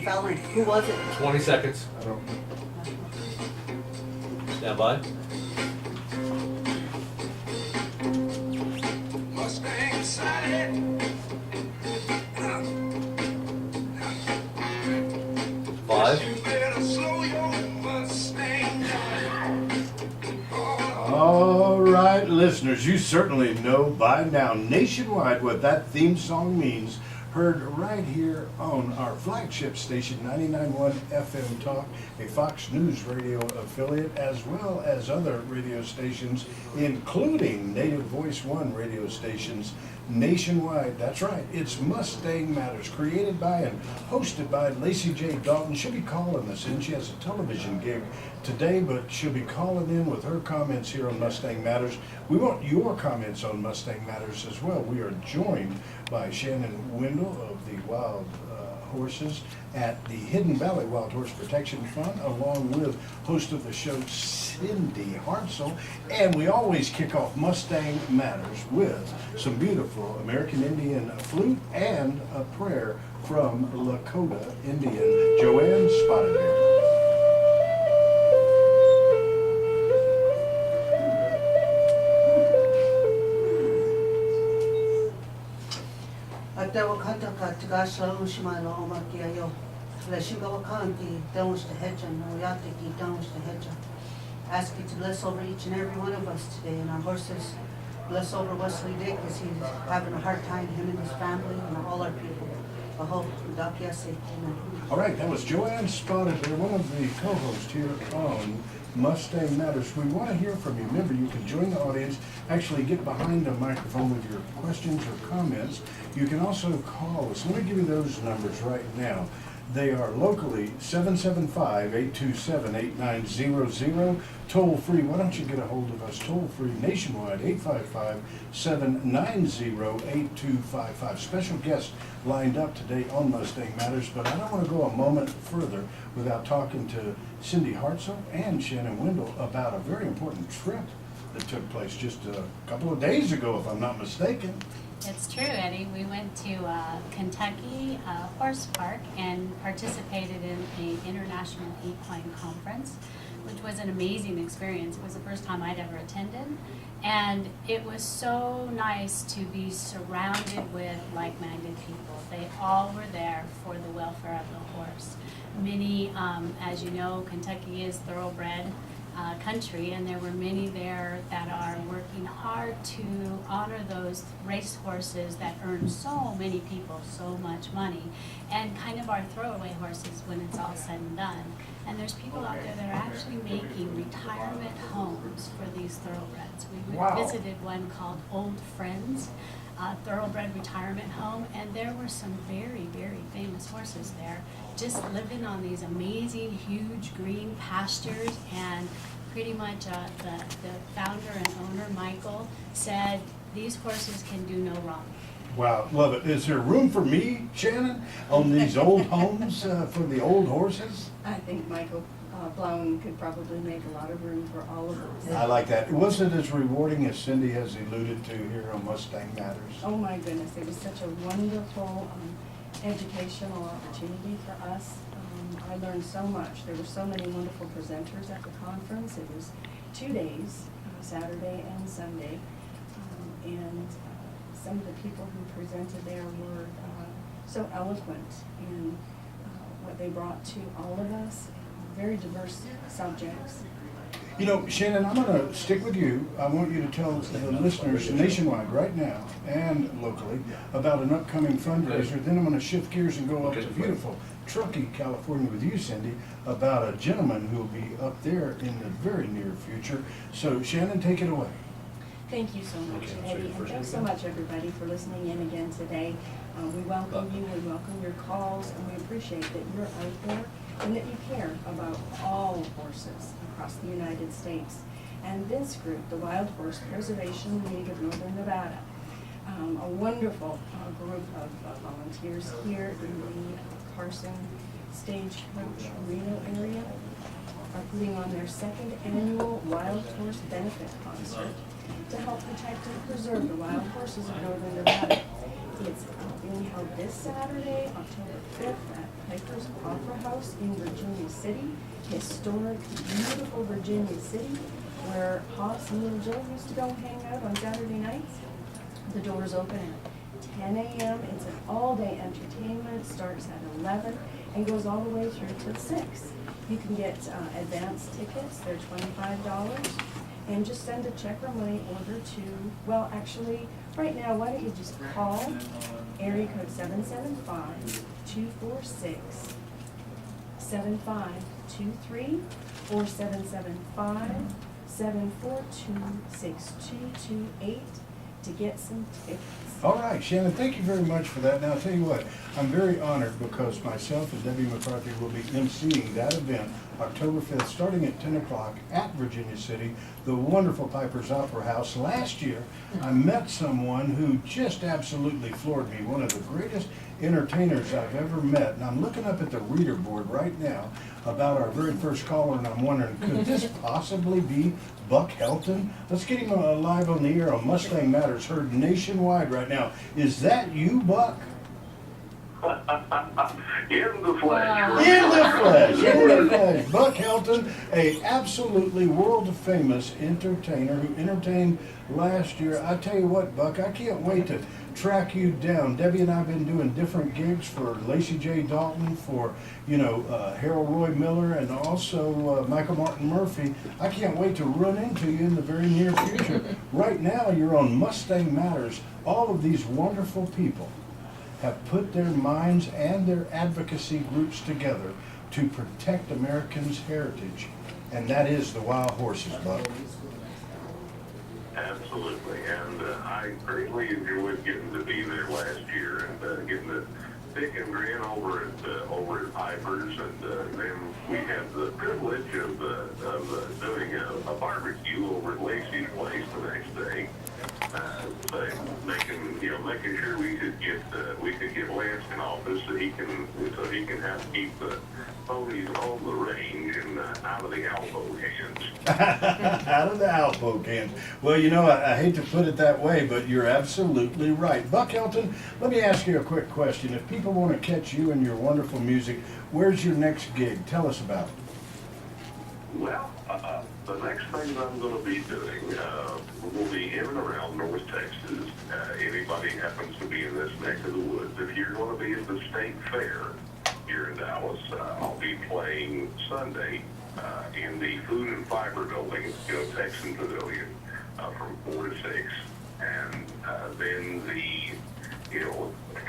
Fallon, who was it? 20 seconds. Stand by. Mustang Sally. 5. You better slow your Mustang down. All right, listeners, you certainly know by now nationwide what that theme song means. Heard right here on our flagship station, 99.1 FM Talk, a Fox News radio affiliate, as well as other radio stations, including Native Voice One radio stations nationwide. That's right, it's Mustang Matters, created by and hosted by Lacey J. Dalton. She'll be calling us in. She has a television gig today, but she'll be calling in with her comments here on Mustang Matters. We want your comments on Mustang Matters as well. We are joined by Shannon Wendell of the Wild Horses at the Hidden Valley Wild Horse Protection Fund, along with host of the show, Cindy Hartzell. And we always kick off Mustang Matters with some beautiful American Indian flute and a prayer from Lakota Indian Joanne Spotted Bear. Atewakataka Tagasha Ushimano Omakiayo. Leshingawakanti, Downs to Hedgen, Oyatiki, Downs to Hedgen. Ask you to bless over each and every one of us today and our horses. Bless over Wesley Dick as he's having a hard time, him and his family and all our people. Aho, Dakiase, amen. All right, that was Joanne Spotted Bear, one of the co-hosts here on Mustang Matters. We want to hear from you. Remember, you can join the audience, actually get behind the microphone with your questions or comments. You can also call us. Let me give you those numbers right now. They are locally 775-827-8900, toll free. Why don't you get a hold of us toll free nationwide, 855-790-8255. Special guest lined up today on Mustang Matters, but I don't want to go a moment further without talking to Cindy Hartzell and Shannon Wendell about a very important trip that took place just a couple of days ago, if I'm not mistaken. It's true, Eddie. We went to Kentucky Horse Park and participated in an international equine conference, which was an amazing experience. It was the first time I'd ever attended, and it was so nice to be surrounded with like-minded people. They all were there for the welfare of the horse. Many, as you know, Kentucky is thoroughbred country, and there were many there that are working hard to honor those race horses that earn so many people so much money, and kind of are throwaway horses when it's all said and done. And there's people out there that are actually making retirement homes for these thoroughbreds. We visited one called Old Friends, thoroughbred retirement home, and there were some very, very famous horses there just living on these amazing huge green pastures. And pretty much the founder and owner, Michael, said these horses can do no wrong. Wow, love it. Is there room for me, Shannon, on these old homes for the old horses? I think Michael Blown could probably make a lot of room for all of us. I like that. Was it as rewarding as Cindy has alluded to here on Mustang Matters? Oh my goodness, it was such a wonderful educational opportunity for us. I learned so much. There were so many wonderful presenters at the conference. It was 2 days, Saturday and Sunday, and some of the people who presented there were so eloquent in what they brought to all of us. Very diverse subjects. You know, Shannon, I'm going to stick with you. I want you to tell the listeners nationwide right now and locally about an upcoming fundraiser. Then I'm going to shift gears and go up to beautiful Truckee, California with you, Cindy, about a gentleman who will be up there in the very near future. So, Shannon, take it away. Thank you so much, Eddie, and thanks so much, everybody, for listening in again today. We welcome you, we welcome your calls, and we appreciate that you're out there and that you care about all horses across the United States. And this group, the Wild Horse Preservation League of Northern Nevada, a wonderful group of volunteers here in the Carson Stagecoach Reno area, are putting on their second annual Wild Horse Benefit Concert to help protect and preserve the wild horses of Northern Nevada. It's being held this Saturday, October 5th at Piper's Opera House in Virginia City, historic, beautiful Virginia City, where Hoss and Little Joe used to go hang out on Saturday nights. The doors open at 10 a.m. It's an all-day entertainment, starts at 11 and goes all the way through till 6. You can get advance tickets, they're $25. And just send a check or money order to, well, actually, right now, why don't you just call area code 775-246-7523 or 775-742-6228 to get some tickets. All right, Shannon, thank you very much for that. Now, I'll tell you what, I'm very honored because myself and Debbie McCarthy will be emceeing that event October 5th, starting at 10 o'clock at Virginia City, the wonderful Piper's Opera House. Last year, I met someone who just absolutely floored me, one of the greatest entertainers I've ever met. And I'm looking up at the reader board right now about our very first caller, and I'm wondering, could this possibly be Buck Helton? Let's get him live on the air on Mustang Matters, heard nationwide right now. Is that you, Buck? In the flesh. In the flesh, in the flesh. Buck Helton, a absolutely world famous entertainer who entertained last year. I tell you what, Buck, I can't wait to track you down. Debbie and I have been doing different gigs for Lacey J. Dalton, for Harold Roy Miller, and also Michael Martin Murphy. I can't wait to run into you in the very near future. Right now, you're on Mustang Matters. All of these wonderful people have put their minds and their advocacy groups together to protect Americans' heritage, and that is the wild horses, Buck. Absolutely, and I greatly enjoyed getting to be there last year and getting to pick and grin over at Piper's, and then we had the privilege of doing a barbecue over at Lacey's place the next day. Making sure we could get Lance in office so he can keep the ponies on the range and out of the elbow hands. Out of the elbow cans. Well, I hate to put it that way, but you're absolutely right. Buck Helton, let me ask you a quick question. If people want to catch you and your wonderful music, where's your next gig? Tell us about it. Well, the next thing I'm going to be doing will be in and around North Texas. Anybody happens to be in this neck of the woods, if you're going to be at the State Fair here in Dallas, I'll be playing Sunday in the Food and Fiber Building, Texan Pavilion, from 4 to 6. And then the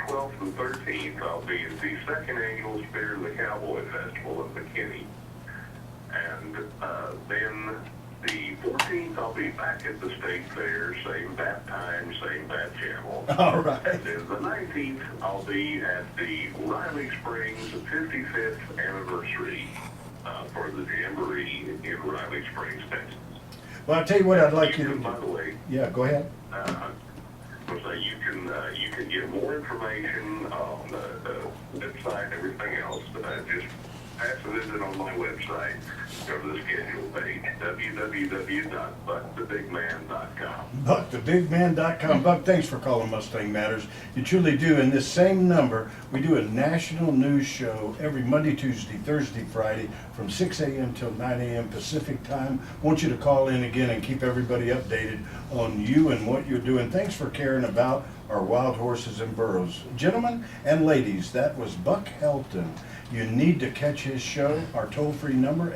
12th and 13th, I'll be at the second annual Spear of the Cowboy Festival at McKinney. And then the 14th, I'll be back at the State Fair, same bat time, same bat channel. All right. And then the 19th, I'll be at the Riley Springs 55th anniversary for the Jamboree in Riley Springs, Texas. Well, I'll tell you what I'd like you to do. By the way, Yeah, go ahead. you can get more information on the website and everything else. Just pass a visit on my website. Go to the schedule page, www.buckthebigman.com. BuckTheBigMan.com. Buck, thanks for calling Mustang Matters. You truly do. In this same number, we do a national news show every Monday, Tuesday, Thursday, Friday from 6 a.m. till 9 a.m. Pacific time. I want you to call in again and keep everybody updated on you and what you're doing. Thanks for caring about our wild horses and burros. Gentlemen and ladies, that was Buck Helton. You need to catch his show. Our toll-free number,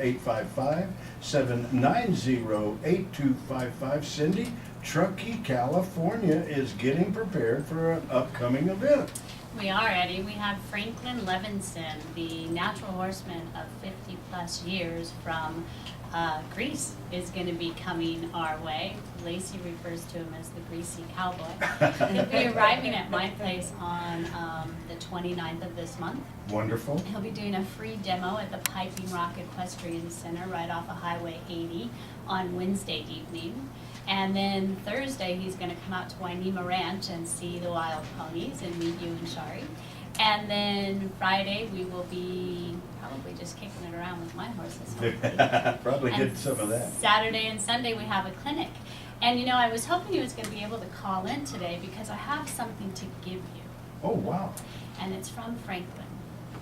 855-790-8255. Cindy, Truckee, California is getting prepared for an upcoming event. We are, Eddie. We have Franklin Levinson, the natural horseman of 50-plus years from Greece, is going to be coming our way. Lacey refers to him as the greasy cowboy. He'll be arriving at my place on the 29th of this month. Wonderful. He'll be doing a free demo at the Piping Rock Equestrian Center right off of Highway 80 on Wednesday evening. And then Thursday, he's going to come out to Wainema Ranch and see the wild ponies and meet you and Shari. And then Friday, we will be probably just kicking it around with my horses. Probably And get some of that. Saturday and Sunday, we have a clinic. And I was hoping he was going to be able to call in today because I have something to give you. Oh, wow. And it's from Franklin.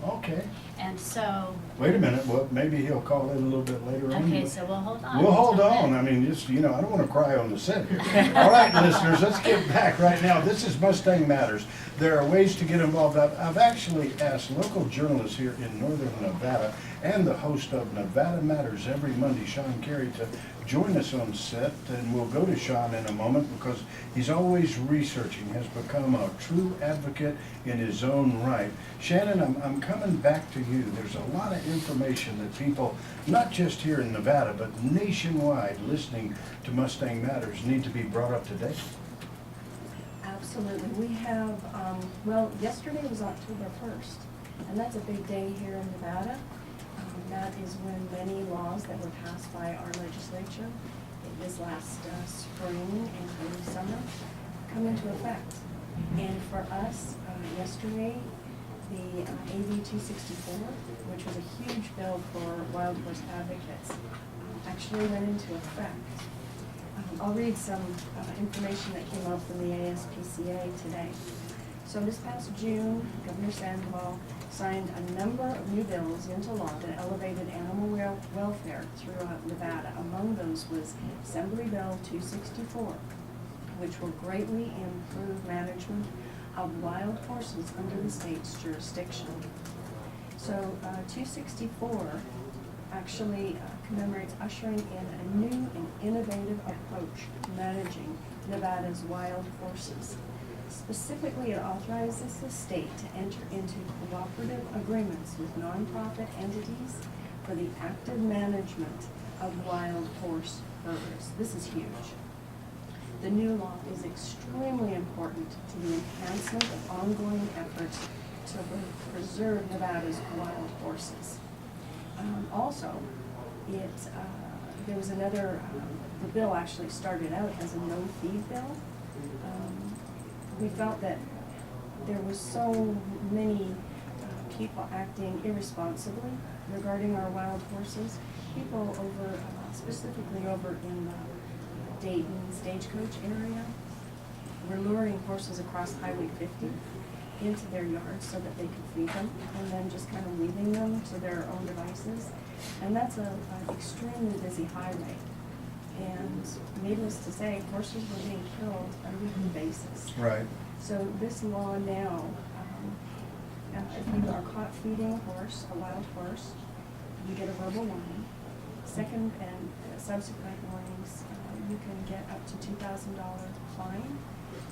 Okay. And so, Wait a minute, well, maybe he'll call in a little bit later on. okay, so we'll hold on. We'll hold until on, then. I mean, just, you know, I don't wanna cry on the set here. All right, listeners, let's get back right now. This is Mustang Matters. There are ways to get involved. I've actually asked local journalists here in northern Nevada and the host of Nevada Matters every Monday, Sean Carey, to join us on set, and we'll go to Sean in a moment because he's always researching, has become a true advocate in his own right. Shannon, I'm coming back to you. There's a lot of information that people, not just here in Nevada, but nationwide, listening to Mustang Matters, need to be brought up to date. Absolutely. We have, well, yesterday was October 1st, and that's a big day here in Nevada. That is when many laws that were passed by our legislature this last spring and early summer come into effect. And for us, yesterday, the AB 264, which was a huge bill for wild horse advocates, actually went into effect. I'll read some information that came out from the ASPCA today. So this past June, Governor Sandoval signed a number of new bills into law that elevated animal welfare throughout Nevada. Among those was Assembly Bill 264, which will greatly improve management of wild horses under the state's jurisdiction. So 264 actually commemorates ushering in a new and innovative approach to managing Nevada's wild horses. Specifically, it authorizes the state to enter into cooperative agreements with nonprofit entities for the active management of wild horse herders. This is huge. The new law is extremely important to the enhancement of ongoing efforts to preserve Nevada's wild horses. Also, there was another, the bill actually started out as a no-feed bill. We felt that there was so many people acting irresponsibly regarding our wild horses. People over, specifically over in the Dayton Stagecoach area, were luring horses across Highway 50 into their yards so that they could feed them, and then just kind of leaving them to their own devices. And that's an extremely busy highway. And needless to say, horses were being killed on a weekly basis. Right. So this law now, if you are caught feeding a horse, a wild horse, you get a verbal warning. Second and subsequent warnings, you can get up to $2,000 fine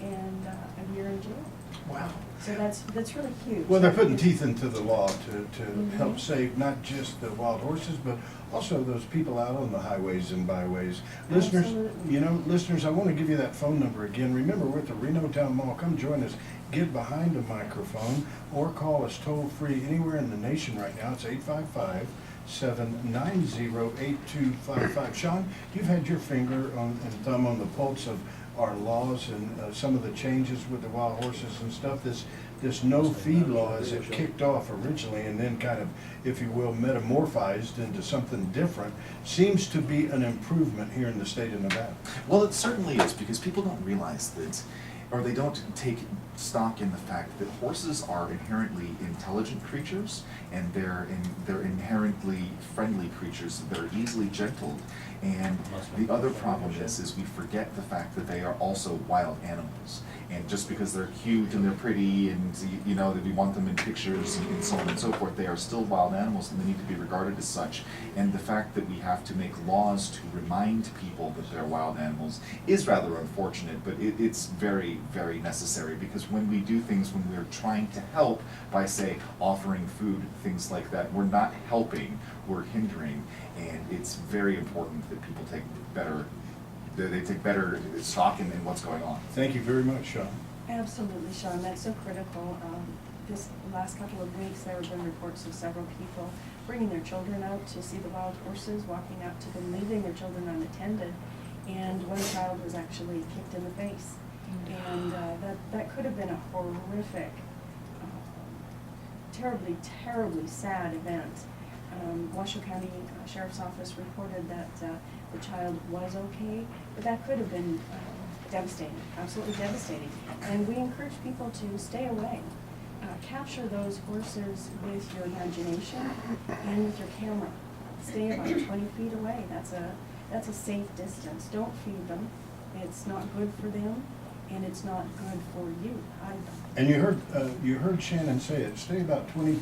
and a year in jail. Wow. So that's really huge. Well, they're putting teeth into the law to help save not just the wild horses, but also those people out on the highways and byways. Listeners, Absolutely. you know, listeners, I want to give you that phone number again. Remember, we're at the Reno Town Mall. Come join us. Get behind a microphone or call us toll free anywhere in the nation right now. It's 855-790-8255. Sean, you've had your finger and thumb on the pulse of our laws and some of the changes with the wild horses and stuff. This no-feed law, as it kicked off originally and then kind of, if you will, metamorphized into something different, seems to be an improvement here in the state of Nevada. Well, it certainly is, because people don't realize that, or they don't take stock in the fact that horses are inherently intelligent creatures, and they're inherently friendly creatures. They're easily gentled, and the other problem is we forget the fact that they are also wild animals. And just because they're cute and they're pretty and, you know, that we want them in pictures and so on and so forth, they are still wild animals and they need to be regarded as such. And the fact that we have to make laws to remind people that they're wild animals is rather unfortunate, but it's very, very necessary, because when we do things, when we're trying to help by, say, offering food, things like that, we're not helping, we're hindering. And it's very important that people take better stock in what's going on. Thank you very much, Sean. Absolutely, Sean, that's so critical. This last couple of weeks, there have been reports of several people bringing their children out to see the wild horses, walking out to them, leaving their children unattended, and one child was actually kicked in the face. And that could have been a horrific, terribly sad event. Washoe County Sheriff's Office reported that the child was okay, but that could have been devastating, absolutely devastating. And we encourage people to stay away. capture those horses with your imagination and with your camera. Stay about 20 feet away. That's a safe distance. Don't feed them. It's not good for them, and it's not good for you either. And you heard Shannon say it, stay about 20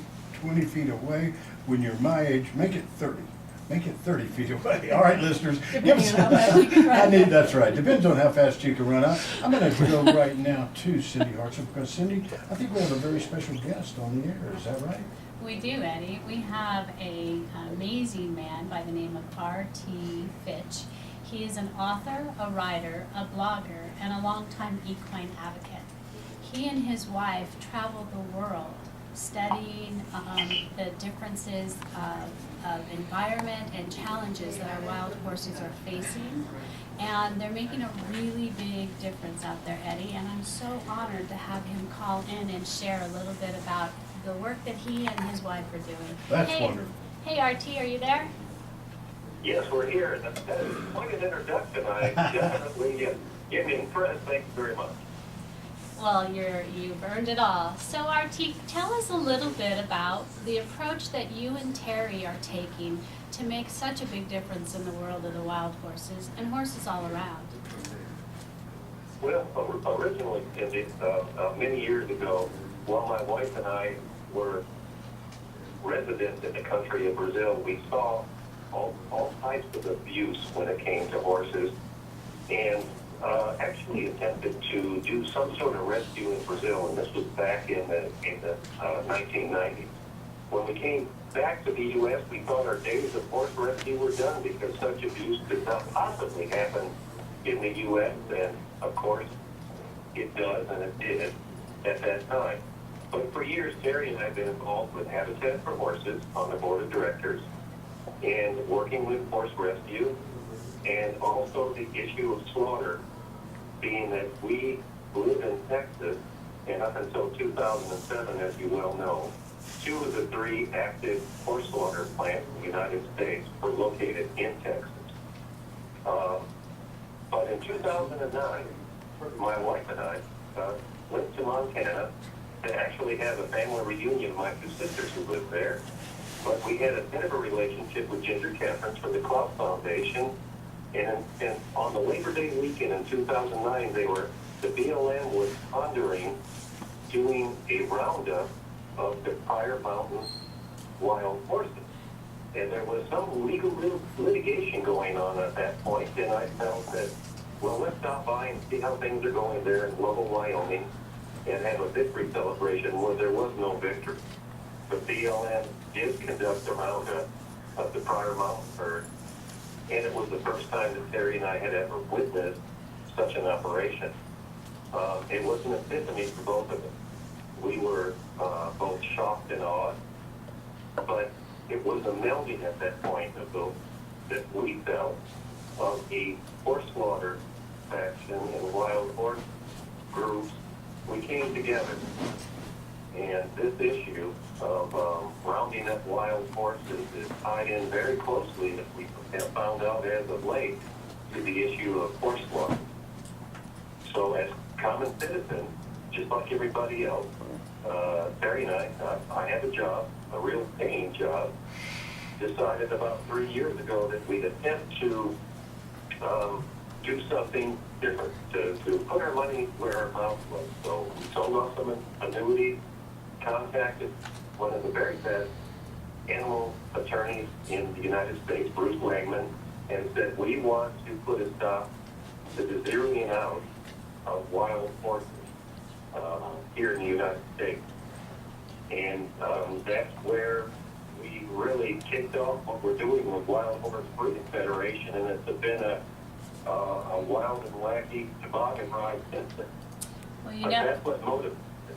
feet away. When you're my age, make it 30. Make it 30 feet away. All right, listeners. Depending on how fast you can run. That's right. Depends on how fast you can run. I'm going to go right now to Cindy Hartson, because Cindy, I think we have a very special guest on the air. Is that right? We do, Eddie. We have an amazing man by the name of R.T. Fitch. He is an author, a writer, a blogger, and a longtime equine advocate. He and his wife traveled the world studying the differences of environment and challenges that our wild horses are facing. And they're making a really big difference out there, Eddie, and I'm so honored to have him call in and share a little bit about the work that he and his wife are doing. That's wonderful. Hey, RT, are you there? Yes, we're here. That is quite an introduction. I definitely get impressed. Thank you very much. Well, you've earned it all. So, RT, tell us a little bit about the approach that you and Terry are taking to make such a big difference in the world of the wild horses and horses all around. Well, originally, Cindy, many years ago, while my wife and I were residents in the country of Brazil, we saw all types of abuse when it came to horses, and actually attempted to do some sort of rescue in Brazil, and this was back in the 1990s. When we came back to the U.S., we thought our days of horse rescue were done because such abuse could not possibly happen in the U.S., and of course it does, and it did at that time. But for years, Terry and I have been involved with Habitat for Horses on the board of directors and working with horse rescue, and also the issue of slaughter, being that we live in Texas, and up until 2007, as you well know, 2 of the 3 active horse slaughter plants in the United States were located in Texas. But in 2009, my wife and I went to Montana to actually have a family reunion of my 2 sisters who lived there. But we had a bit of a relationship with Ginger Caffrey's from the Klaus Foundation. And on the Labor Day weekend in 2009, the BLM was pondering doing a roundup of the Fire Mountain wild horses. And there was some legal litigation going on at that point, and I felt that, well, let's stop by and see how things are going there in Lovell, Wyoming, and have a victory celebration where there was no victory. The BLM did conduct a roundup of the Fire Mountain herd, and it was the first time that Terry and I had ever witnessed such an operation. It was an epiphany for both of us. We were both shocked and awed, but it was a melding at that point of those that we felt of the horse slaughter faction and wild horse groups. We came together, and this issue of rounding up wild horses is tied in very closely, as we have found out as of late, to the issue of horse slaughter. So as common citizens, just like everybody else, Terry and I have a job, a real paying job, decided about 3 years ago that we'd attempt to do something different, to put our money where our mouth was. So we sold off some annuities, contacted one of the very best animal attorneys in the United States, Bruce Wagman, and said, we want to put a stop to the zeroing out of wild horses here in the United States. And that's where we really kicked off what we're doing with Wild Horse Breeding Federation, and it's been a wild and wacky toboggan ride since then. Well, But that's what motivated it.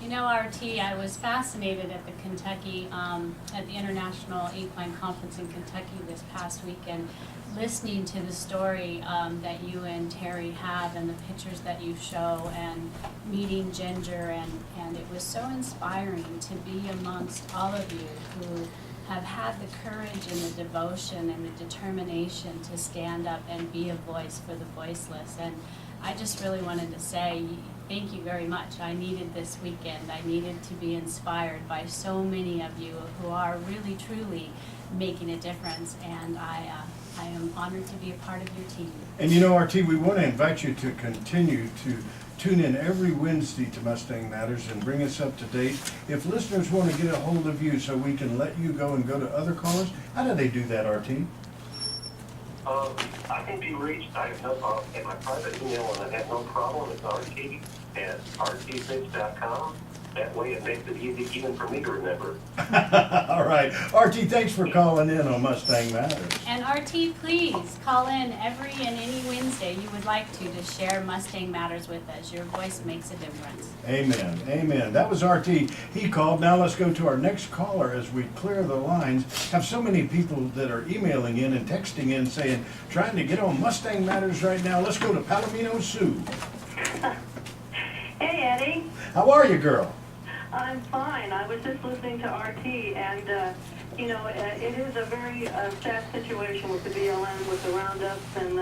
You know, RT, I was fascinated at the Kentucky, at the International Equine Conference in Kentucky this past weekend, listening to the story that you and Terry have and the pictures that you show, and meeting Ginger, and it was so inspiring to be amongst all of you who have had the courage and the devotion and the determination to stand up and be a voice for the voiceless. And I just really wanted to say thank you very much. I needed this weekend. I needed to be inspired by so many of you who are really, truly making a difference, and I am honored to be a part of your team. And you know, RT, we want to invite you to continue to tune in every Wednesday to Mustang Matters and bring us up to date. If listeners want to get a hold of you so we can let you go and go to other callers, how do they do that, RT? I can be reached. I have no problem. In my private email, and I have no problem. It's rt@rtfix.com. That way it makes it easy even for me to remember. All right. RT, thanks for calling in on Mustang Matters. And RT, please call in every and any Wednesday you would like to share Mustang Matters with us. Your voice makes a difference. Amen. Amen. That was RT. He called. Now let's go to our next caller as we clear the lines. Have so many people that are emailing in and texting in saying, trying to get on Mustang Matters right now. Let's go to Palomino Sue. Hey, Eddie. How are you, girl? I'm fine. I was just listening to RT, and, it is a very sad situation with the BLM, with the roundups and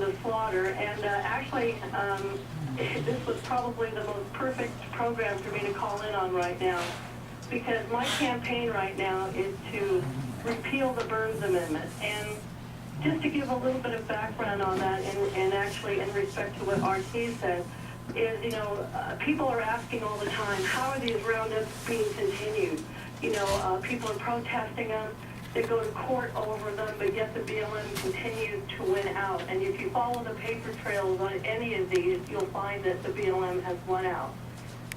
the slaughter. And this was probably the most perfect program for me to call in on right now, because my campaign right now is to repeal the Burns Amendment. And just to give a little bit of background on that, and actually in respect to what RT said, is, people are asking all the time, how are these roundups being continued? People are protesting them. They go to court over them, but yet the BLM continues to win out. And if you follow the paper trails on any of these, you'll find that the BLM has won out.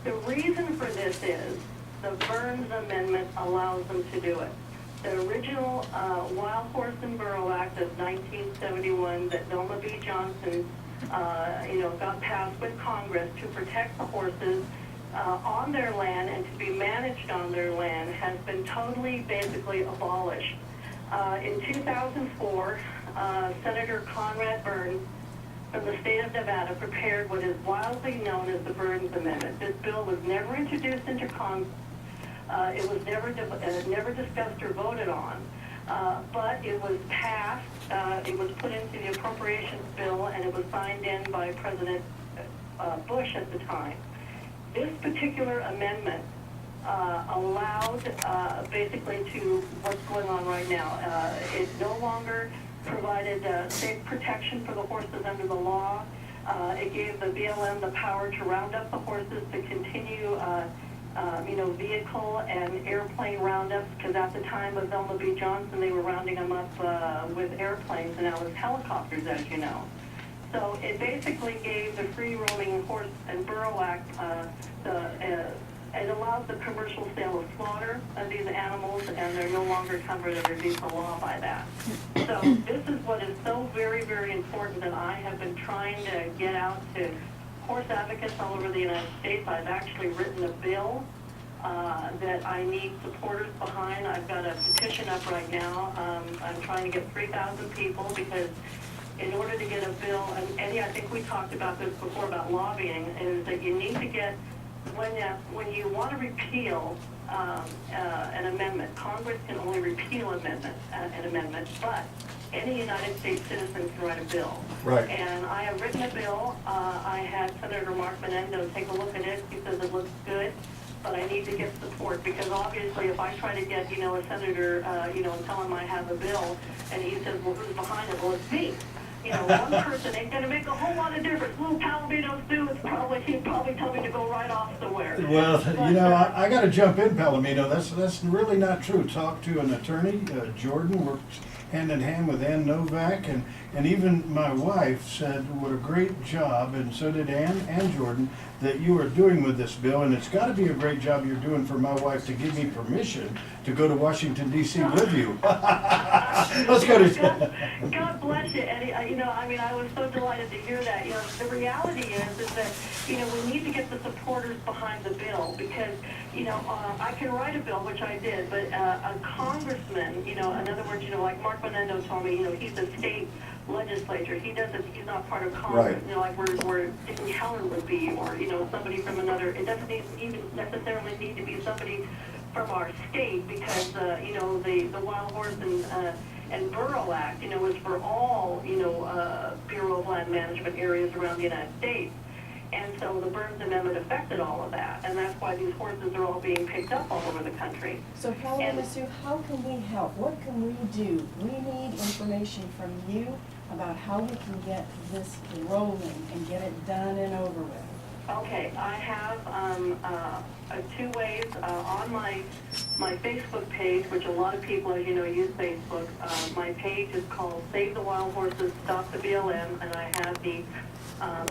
The reason for this is the Burns Amendment allows them to do it. The original Wild Horse and Burro Act of 1971 that Velma B. Johnson got passed with Congress to protect the horses on their land and to be managed on their land has been totally, basically abolished. In 2004, Senator Conrad Burns from the state of Nevada prepared what is widely known as the Burns Amendment. This bill was never introduced into Congress. It was never discussed or voted on. But it was passed, it was put into the appropriations bill, and it was signed in by President Bush at the time. This particular amendment allowed basically to what's going on right now. It no longer provided safe protection for the horses under the law. It gave the BLM the power to round up the horses, to continue vehicle and airplane roundups, because at the time of Velma B. Johnson, they were rounding them up with airplanes, and now with helicopters, as you know. So it basically gave the Free Roaming Horse and Burro Act, it allows the commercial sale of slaughter of these animals, and they're no longer covered under diesel law by that. So this is what is so very, very important that I have been trying to get out to horse advocates all over the United States. I've actually written a bill that I need supporters behind. I've got a petition up right now. I'm trying to get 3,000 people, because in order to get a bill, and Eddie, I think we talked about this before about lobbying, is that you need to get, when you want to repeal an amendment, Congress can only repeal an amendment, but any United States citizen can write a bill. Right. And I have written a bill. I had Senator Mark Menendez take a look at it. He says it looks good, but I need to get support, because obviously if I try to get, a senator, and tell him I have a bill, and he says, well, who's behind it? Well, it's me. One person ain't going to make a whole lot of difference. Little Palomino Sue, he'd probably tell me to go right off somewhere. Well, I got to jump in, Palomino. That's really not true. Talk to an attorney. Jordan works hand in hand with Ann Novak, and even my wife said what a great job, and so did Ann and Jordan, that you are doing with this bill. And it's got to be a great job you're doing for my wife to give me permission to go to Washington, D.C. with you. Let's go to... God bless you, Eddie. I was so delighted to hear that. The reality is that, we need to get the supporters behind the bill, because, I can write a bill, which I did, but a congressman, in other words, like Mark Menendez told me, he's a state legislature. He's not part of Congress, right. Like where Nikki Heller would be, or, somebody from another. It doesn't even necessarily need to be somebody from our state, because, the wild horse And Borough Act, is for all, Bureau of Land Management areas around the United States. And so the Burns Amendment affected all of that, and that's why these horses are all being picked up all over the country. So Palomino Sue, how can we help? What can we do? We need information from you about how we can get this rolling and get it done and over with. Okay, I have two ways on my Facebook page, which a lot of people, as you know, use Facebook. My page is called Save the Wild Horses, Stop the BLM, and I have the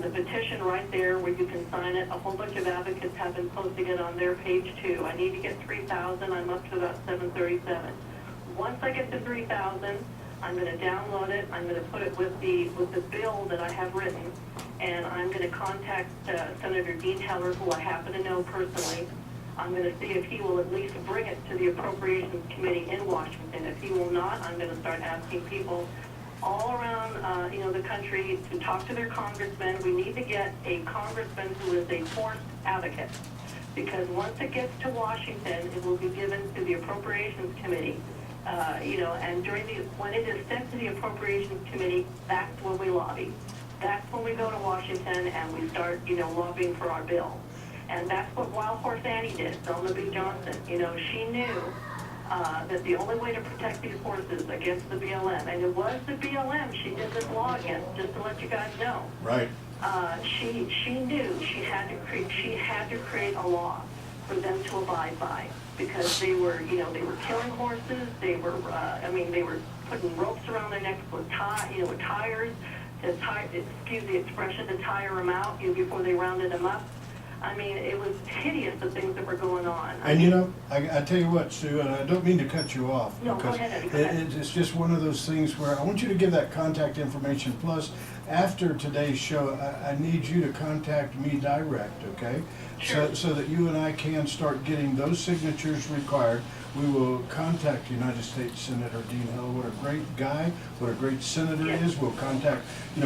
petition right there where you can sign it. A whole bunch of advocates have been posting it on their page too. I need to get 3,000. I'm up to about 737. Once I get to 3,000, I'm going to download it. I'm going to put it with the bill that I have written, and I'm going to contact Senator Dean Heller, who I happen to know personally. I'm going to see if he will at least bring it to the Appropriations Committee in Washington. If he will not, I'm going to start asking people all around, the country to talk to their congressmen. We need to get a congressman who is a horse advocate, because once it gets to Washington, it will be given to the Appropriations Committee. And when it is sent to the Appropriations Committee, that's when we lobby. That's when we go to Washington and we start, lobbying for our bill. And that's what Wild Horse Annie did, Selma B. Johnson. She knew that the only way to protect these horses against the BLM, and it was the BLM she did this law against, just to let you guys know. Right. She knew she had to create a law for them to abide by, because they were killing horses. They were they were putting ropes around their necks with tires excuse the expression, to tire them out before they rounded them up. I mean, it was hideous, the things that were going on. And I tell you what, Sue, and I don't mean to cut you off. No, go because ahead, Eddie, go ahead. It's just one of those things where I want you to give that contact information. Plus, after today's show, I need you to contact me direct, okay? Sure. So that you and I can start getting those signatures required. We will contact United States Senator Dean Heller. What a great guy, what a great senator he is. We'll contact,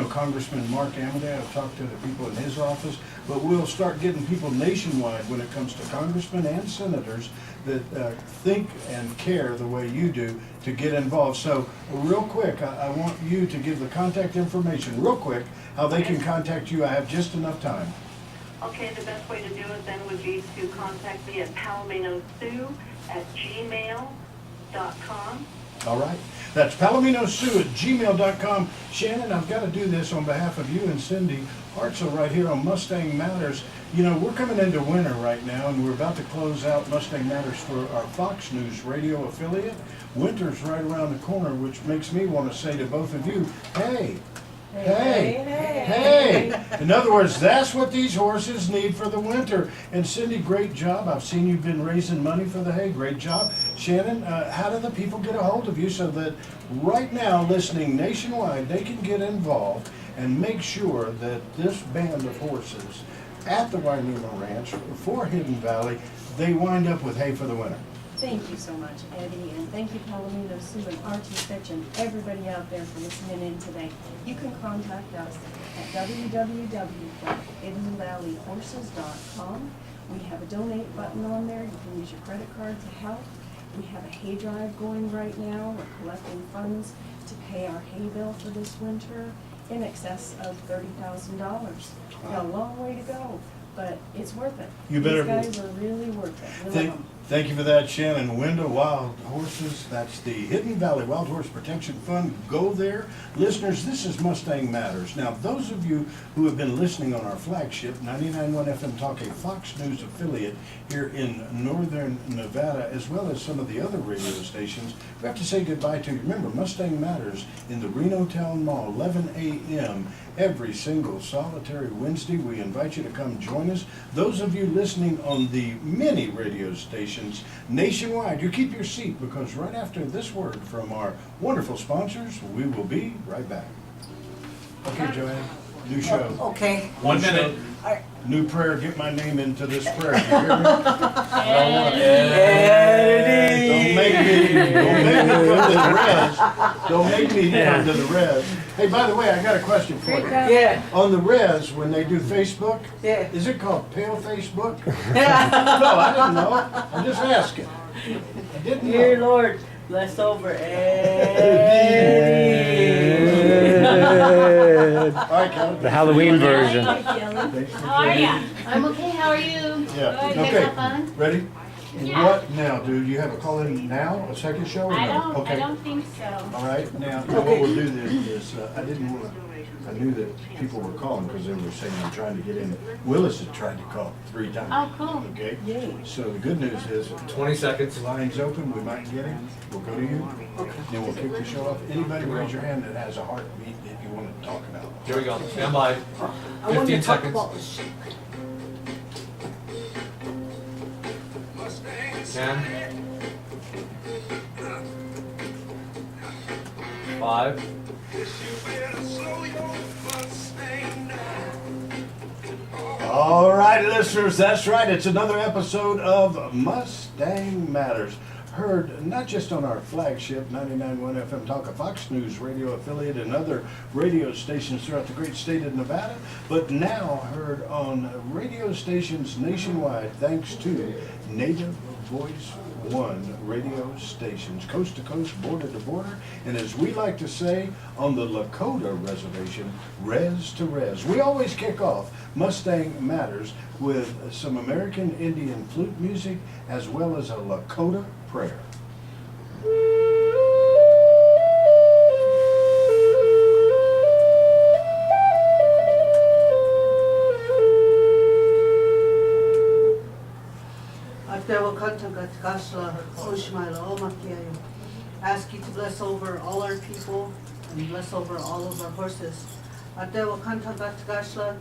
Congressman Mark Amadei. I've talked to the people in his office. But we'll start getting people nationwide when it comes to congressmen and senators that think and care the way you do to get involved. So real quick, I want you to give the contact information real quick, how they can contact you. I have just enough time. Okay, the best way to do it then would be to contact me at palominosue@gmail.com. All right. That's palominosue@gmail.com. Shannon, I've got to do this on behalf of you and Cindy Hartzell right here on Mustang Matters. We're coming into winter right now, and we're about to close out Mustang Matters for our Fox News radio affiliate. Winter's right around the corner, which makes me want to say to both of you, hey. In other words, that's what these horses need for the winter. And Cindy, great job. I've seen you've been raising money for the hay. Great job. Shannon, how do the people get a hold of you so that right now, listening nationwide, they can get involved and make sure that this band of horses at the Wainuma Ranch for Hidden Valley, they wind up with hay for the winter? Thank you so much, Eddie, and thank you, Palomino Sue and Archie Fitch and everybody out there for listening in today. You can contact us at www.hiddenvalleyhorses.com. We have a donate button on there. You can use your credit card to help. We have a hay drive going right now. We're collecting funds to pay our hay bill for this winter in excess of $30,000. Got a long way to go, but it's worth it. These guys are really worth it. We love them. Thank you for that, Shannon. Window Wild Horses, that's the Hidden Valley Wild Horse Protection Fund. Go there. Listeners, this is Mustang Matters. Now, those of you who have been listening on our flagship, 99.1 FM Talk, a Fox News affiliate here in northern Nevada, as well as some of the other radio stations, we have to say goodbye to you. Remember, Mustang Matters in the Reno Town Mall, 11 a.m. every single solitary Wednesday. We invite you to come join us. Those of you listening on the many radio stations nationwide, you keep your seat, because right after this word from our wonderful sponsors, we will be right back. Okay, Joanne, new show. Okay. 1 minute. New prayer, get my name into this prayer. You hear me? Don't make me come to the res. Hey, by the way, I got a question for you. Yeah. On the res, when they do Facebook, Yeah. is it called Pale Facebook? No, I didn't know. I'm just asking. I didn't Dear know. Lord, Bless over Eddie. All right, Kelly. The Halloween version. Hi, Kelly. How are ya? I'm okay, how are you? Yeah, Good, you guys have fun? okay, ready? Yeah. What now, dude? You have a call in now, a second show or no? I Okay. don't think so. All right, now what we'll do then is, I didn't wanna, I knew that people were calling because they were saying I'm trying to get in. Willis had tried to call 3 times. Oh, cool. Okay? Yay. So the good news is, 20 seconds. the line's open, we might get him, we'll go to you, then we'll kick the show off. Anybody raise your hand that has a heartbeat that you wanna talk about? Here we go. Stand by. I wanted 15 to talk seconds. about the shit. 10. 5. All right, listeners, that's right. It's another episode of Mustang Matters. Heard not just on our flagship 99.1 FM Talk, a Fox News radio affiliate and other radio stations throughout the great state of Nevada, but now heard on radio stations nationwide thanks to Native Voice One radio stations, coast to coast, border to border, and as we like to say on the Lakota reservation, res to res. We always kick off Mustang Matters with some American Indian flute music as well as a Lakota prayer. Ask you to bless over all our people and bless over all of our horses.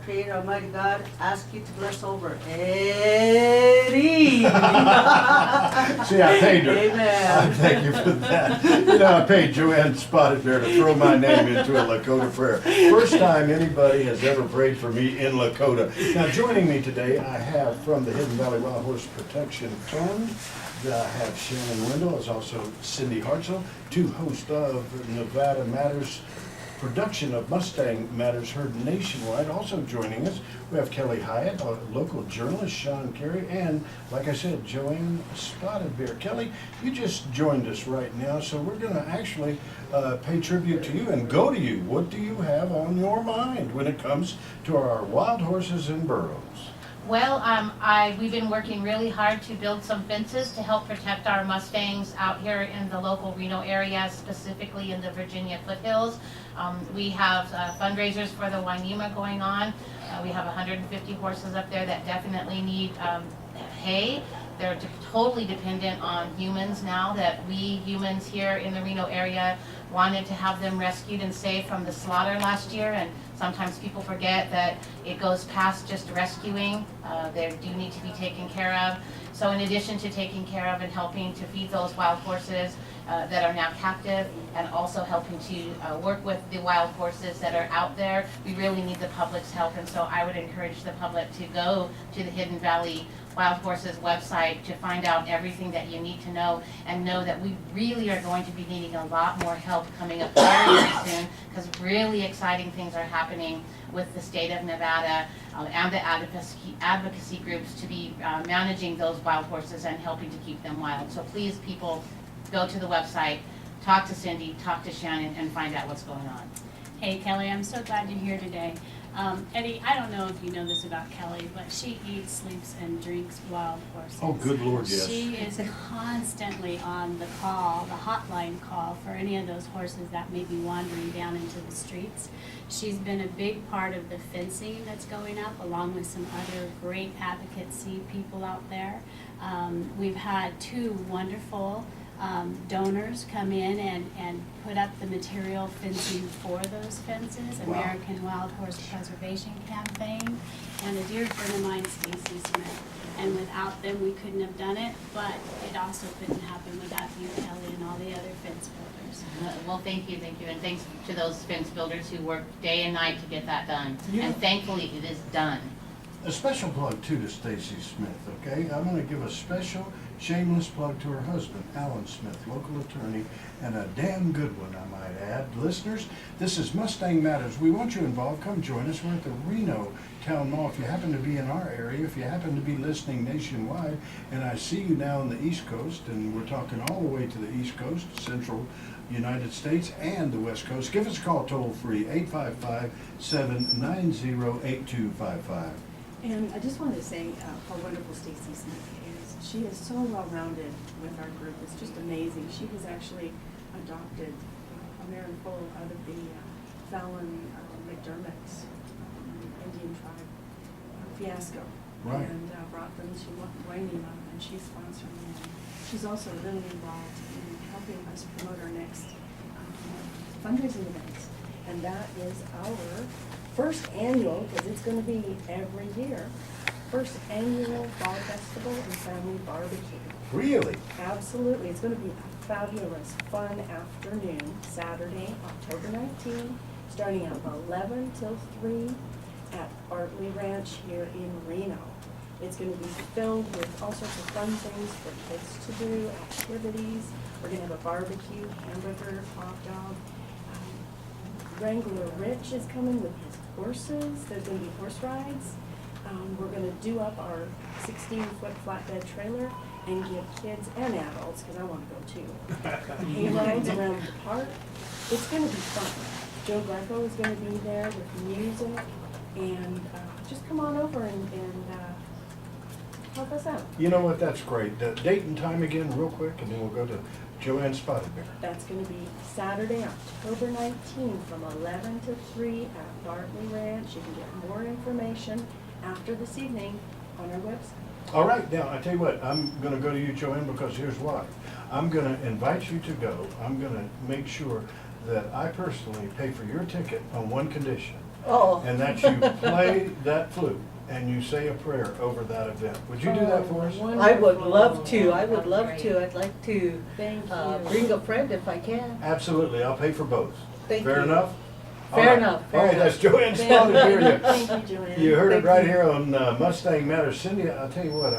Creator Almighty God, ask you to bless over Eddie. See, I paid her. Amen. Thank you for that. You know, I paid Joanne Spotted Bear to throw my name into a Lakota prayer. First time anybody has ever prayed for me in Lakota. Now, joining me today, I have from the Hidden Valley Wild Horse Protection Fund, I have Shannon Wendell, as also Cindy Hartzell, two hosts of Nevada Matters production of Mustang Matters heard nationwide. Also joining us, we have Kelly Hyatt, a local journalist, Sean Carey, and, like I said, Joanne Spotted Bear. Kelly, you just joined us right now, so we're going to actually pay tribute to you and go to you. What do you have on your mind when it comes to our wild horses and burros? Well, we've been working really hard to build some fences to help protect our Mustangs out here in the local Reno area, specifically in the Virginia foothills. We have fundraisers for the Wainima going on. We have 150 horses up there that definitely need hay. They're totally dependent on humans now that we humans here in the Reno area wanted to have them rescued and saved from the slaughter last year, and sometimes people forget that it goes past just rescuing. They do need to be taken care of. So in addition to taking care of and helping to feed those wild horses that are now captive, and also helping to work with the wild horses that are out there, we really need the public's help. And so I would encourage the public to go to the Hidden Valley Wild Horses website to find out everything that you need to know, and know that we really are going to be needing a lot more help coming up very, very soon, because really exciting things are happening with the state of Nevada and the advocacy groups to be managing those wild horses and helping to keep them wild. So please, people, go to the website, talk to Cindy, talk to Shannon, and find out what's going on. Hey Kelly, I'm so glad you're here today. Eddie, I don't know if you know this about Kelly, but she eats, sleeps, and drinks wild horses. Oh, good Lord, yes. She is constantly on the call, the hotline call for any of those horses that may be wandering down into the streets. She's been a big part of the fencing that's going up, along with some other great advocacy people out there. We've had two wonderful donors come in and put up the material fencing for those fences, Wow. American Wild Horse Preservation Campaign, and a dear friend of mine, Stacy Smith. And without them, we couldn't have done it, but it also couldn't happen without you, Kelly, and all the other fence builders. Well, thank you, and thanks to those fence builders who worked day and night to get that done. Yeah. And thankfully, it is done. A special plug too to Stacy Smith, okay? I'm gonna give a special shameless plug to her husband, Alan Smith, local attorney, and a damn good one, I might add. Listeners, this is Mustang Matters. We want you involved. Come join us. We're at the Reno Town Mall. If you happen to be in our area, if you happen to be listening nationwide, and I see you now on the East Coast, and we're talking all the way to the East Coast, Central United States, and the West Coast, give us a call toll-free, 855-790-8255. And I just wanted to say how wonderful Stacy Smith is. She is so well-rounded with our group. It's just amazing. She was actually adopted a married full out of the Fallon McDermott's Indian tribe fiasco. Right. And brought them to Wainima, and she's sponsoring them. She's also really involved in helping us promote our next fundraising events. And that is our first annual, because it's going to be every year, first annual Fall Festival and Family Barbecue. Really? Absolutely. It's going to be a fabulous, fun afternoon, Saturday, October 19th, starting at 11 till 3 at Bartley Ranch here in Reno. It's going to be filled with all sorts of fun things for kids to do, activities. We're going to have a barbecue, hamburger, hot dog. Wrangler Rich is coming with his horses. There's going to be horse rides. We're going to do up our 16-foot flatbed trailer and give kids and adults, because I want to go too, hayrides around the park. It's going to be fun. Joe Greco is going to be there with music, and just come on over and help us out. You know what, that's great. Date and time again, real quick, and then we'll go to Joanne Spotted Bear. That's going to be Saturday, October 19th from 11 to 3 at Bartley Ranch. You can get more information after this evening on our website. All right, now, I tell you what, I'm gonna go to you, Joanne, because here's why. I'm gonna invite you to go. I'm gonna make sure that I personally pay for your ticket on one condition. Oh. And that you play that flute and you say a prayer over that event. Would you do that for us? I would love to, I would love to. I'd like to Thank you. bring a friend if I can. Absolutely, I'll pay for both. Thank Fair you. enough? Fair All right. enough, fair All right, enough. that's Joanne Spotted Bear. Thank you, Joanne. You heard it Thank right you. here on Mustang Matters. Cindy, I'll tell you what,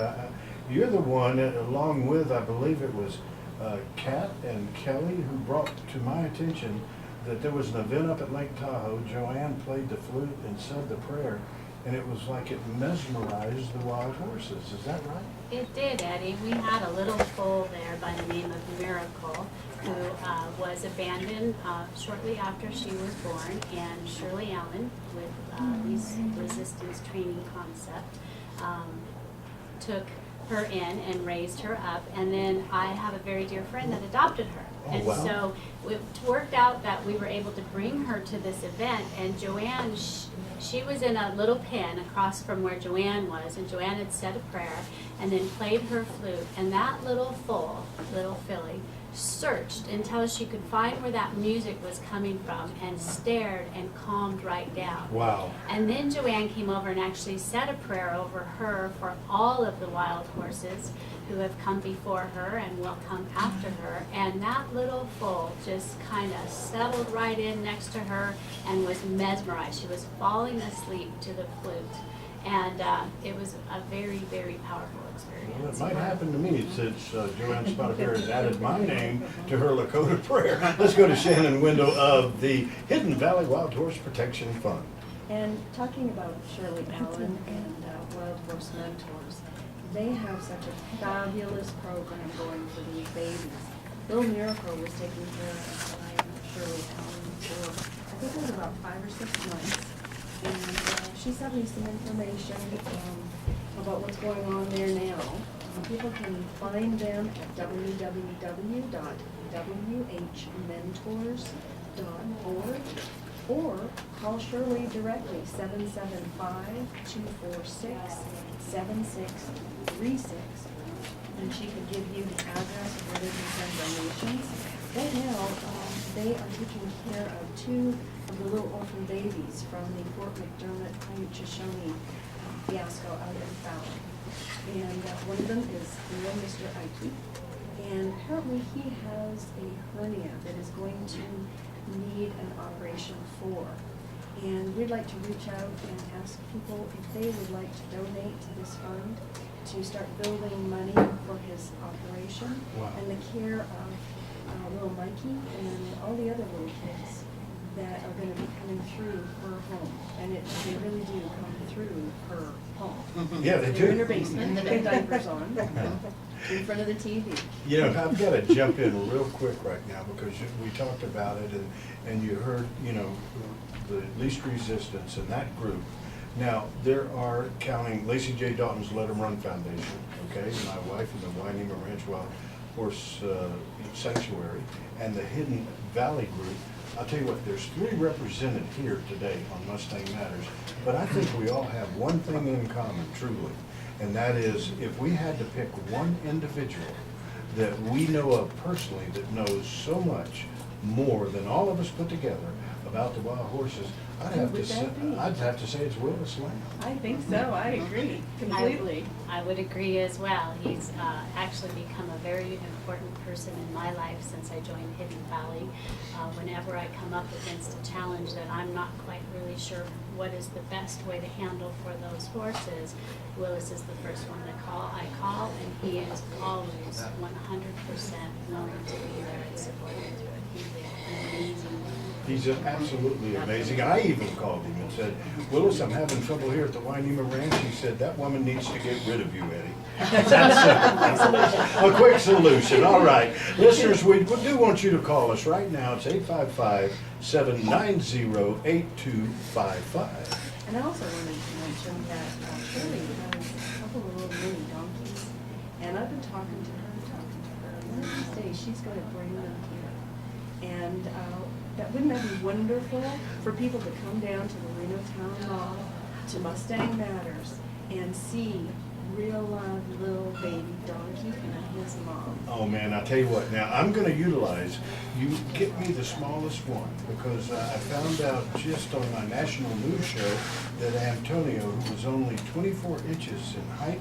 you're the one, along with, I believe it was Kat and Kelly, who brought to my attention that there was an event up at Lake Tahoe. Joanne played the flute and said the prayer, and it was like it mesmerized the wild horses. Is that right? It did, Eddie. We had a little foal there by the name of Miracle, who was abandoned shortly after she was born, and Shirley Allen, with resistance training concept, took her in and raised her up, and then I have a very dear friend that adopted her. Oh, And wow. so it worked out that we were able to bring her to this event, and Joanne, she was in a little pen across from where Joanne was, and Joanne had said a prayer and then played her flute, and that little foal, little filly, searched until she could find where that music was coming from and stared and calmed right down. Wow. And then Joanne came over and actually said a prayer over her for all of the wild horses who have come before her and will come after her. And that little foal just kind of settled right in next to her and was mesmerized. She was falling asleep to the flute. And it was a very, very powerful experience. Well, it might happen to me since Joanne Spotted Bear has added my name to her Lakota prayer. Let's go to Shannon Wendell of the Hidden Valley Wild Horse Protection Fund. And talking about Shirley Allen and Wild Horse Mentors, they have such a fabulous program going for these babies. Little Miracle was taking care of Shirley Allen for, I think it was about 5 or 6 months. And she sent me some information about what's going on there now. People can find them at www.whmentors.org or call Shirley directly, 775-246-7636, and she could give you the address where they can send donations. Right now, they are taking care of 2 of the little orphan babies from the Fort McDermott Shoshone fiasco out in Fallon. And one of them is little Mr. Ike. And apparently he has a hernia that is going to need an operation for. And we'd like to reach out and ask people if they would like to donate to this fund. to start building money for his operation Wow. and the care of little Mikey and all the other little kids that are gonna be coming through her home. And they really do come through her home. Yeah, they They're in her do. basement, with diapers on, in front of the TV. You know, I've got to jump in real quick right now because we talked about it and you heard, you know, the least resistance in that group. Now, there are, counting Lacey J. Dalton's Let 'em Run Foundation, okay, my wife and the Wainema Ranch Wild Horse Sanctuary, and the Hidden Valley Group. I'll tell you what, there's 3 represented here today on Mustang Matters, but I think we all have one thing in common, truly, and that is if we had to pick one individual that we know of personally that knows so much more than all of us put together about the wild horses, Who would that be? I'd have to say it's Willis Lamb. I think so, I agree completely. I would agree as well. He's actually become a very important person in my life since I joined Hidden Valley. Whenever I come up against a challenge that I'm not quite really sure what is the best way to handle for those horses, Willis is the first one I call, and he is always 100% willing to be there and support me through it. He's an amazing man. He's absolutely amazing. I even called him and said, Willis, I'm having trouble here at the Wainema Ranch. He said, that woman needs to get rid of you, Eddie. That's a quick solution. All right. Listeners, we do want you to call us right now. It's 855-790-8255. And I also wanted to mention that Shirley has a couple of little mini donkeys, and I've been talking to her, and one of these days she's going to bring them here. And wouldn't that be wonderful for people to come down to the Reno Town Hall, to Mustang Matters, and see real live little baby donkey and his mom. Oh man, I'll tell you what, now I'm gonna utilize, you get me the smallest one, because I found out just on my national news show that Antonio, who was only 24 inches in height,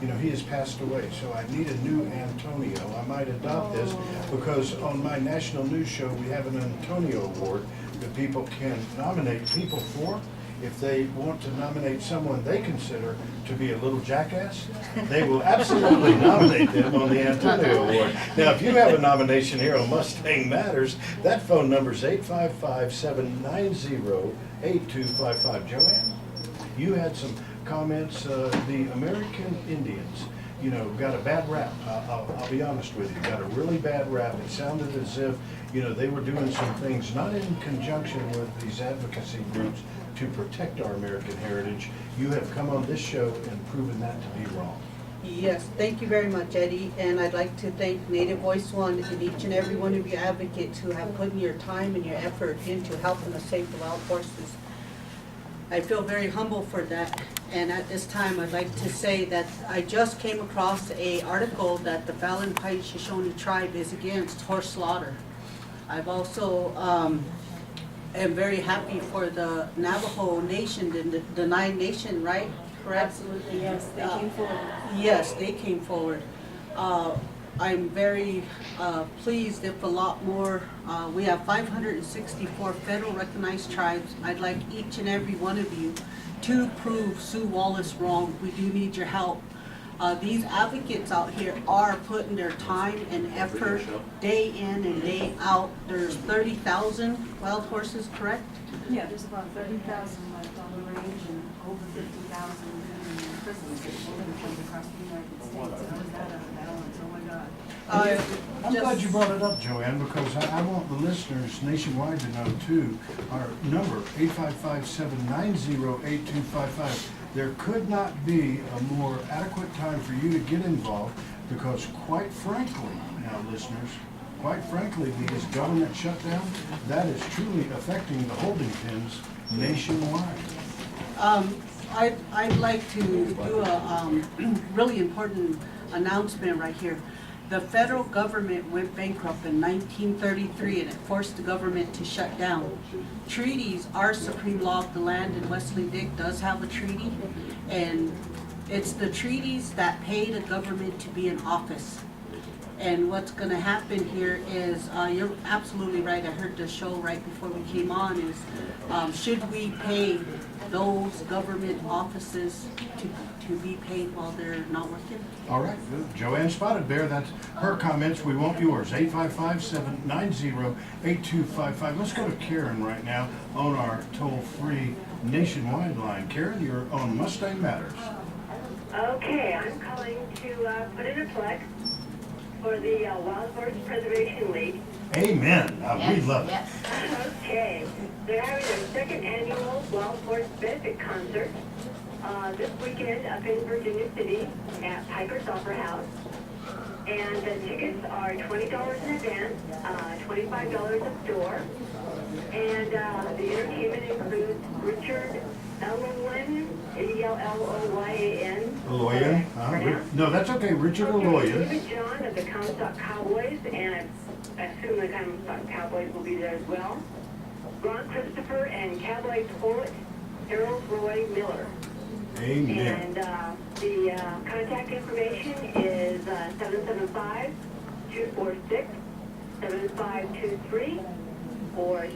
you know, he has passed away, so I need a new Antonio. I might adopt this, because on my national news show, we have an Antonio Award that people can nominate people for. If they want to nominate someone they consider to be a little jackass, they will absolutely nominate them on the Antonio Award. Now, if you have a nomination here on Mustang Matters, that phone number is 855-790-8255. Joanne, you had some comments. The American Indians, you know, got a bad rap. I'll be honest with you, got a really bad rap. It sounded as if, you know, they were doing some things not in conjunction with these advocacy groups to protect our American heritage. You have come on this show and proven that to be wrong. Yes, thank you very much, Eddie, and I'd like to thank Native Voice One and each and every one of your advocates who have put your time and your effort into helping us save the wild horses. I feel very humble for that, and at this time I'd like to say that I just came across an article that the Fallon Pines Shoshone tribe is against horse slaughter. I've also am very happy for the Navajo Nation, the Nine Nation, right? Correct? Absolutely, yes, they came forward. Yes, they came forward. I'm very pleased if a lot more, we have 564 federal recognized tribes. I'd like each and every one of you to prove Sue Wallace wrong. We do need your help. These advocates out here are putting their time and effort day in and day out. There's 30,000 wild horses, correct? Yeah, there's about 30,000 left on the range and over 50,000 in prisons across the United States. So is that out of balance? Oh my God. I'm glad you brought it up, Joanne, because I want the listeners nationwide to know too, our number, 855-790-8255. There could not be a more adequate time for you to get involved, because quite frankly, now listeners, quite frankly, with this government shutdown, that is truly affecting the holding pens nationwide. I'd like to do a really important announcement right here. The federal government went bankrupt in 1933 and it forced the government to shut down. Treaties are supreme law of the land, and Wesley Dick does have a treaty, and it's the treaties that pay the government to be in office. And what's gonna happen here is, you're absolutely right, I heard the show right before we came on, is, should we pay those government offices to be paid while they're not working? All right, good. Joanne Spotted Bear, that's her comments. We want yours. 855-790-8255. Let's go to Karen right now on our toll-free nationwide line. Karen, you're on Mustang Matters. Okay, I'm calling to put in a plug for the Wild Horse Preservation League. Amen. We love it. Yes. Okay, they're having their second annual Wild Horse Benefit Concert this weekend up in Virginia City at Piper's Opera House. And the tickets are $20 in advance, $25 at the door. And the entertainment includes Richard Elloyan, Ellolyan. Aloyan? No, that's okay. Richard Aloyan. David John of the Comstock Cowboys, and I assume the Comstock Cowboys will be there as well. Ron Christopher and Cowboy poet Harold Roy Miller. Amen. And the contact information is 775-246-7523 or